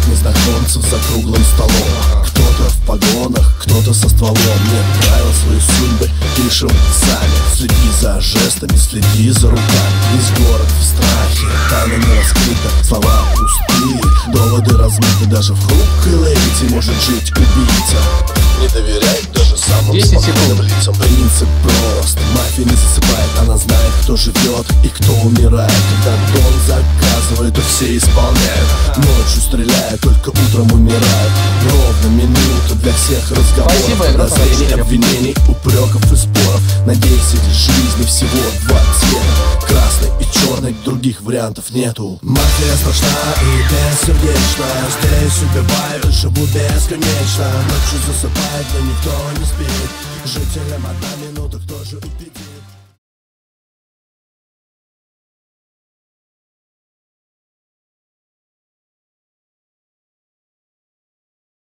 Незнакомцев за круглым столом, кто-то в погонах, кто-то со стволом. Нет правил, свои судьбы пишем сами. Следи за жестами, следи за руками. Весь город в страхе, тайна не раскрыта, слова пустые, доводы размыты. Даже в хрупкой лейте может жить убийца. Не доверяй даже самым спокойным лицам. Принцип прост, мафия не засыпает, она знает, кто живет и кто умирает. Когда Дон заказывает, то все исполняют. Ночью стреляют, только утром умирают. Ровно минута для всех разговоров, подозрений, обвинений, упреков и споров. На 10 жизней всего 2 цвета, красный и черный, других вариантов нету. Мафия страшна и бессердечна, здесь убивают, живут бесконечно. Ночью засыпают, но никто не спит. Жителям 1 минута, кто же убедит?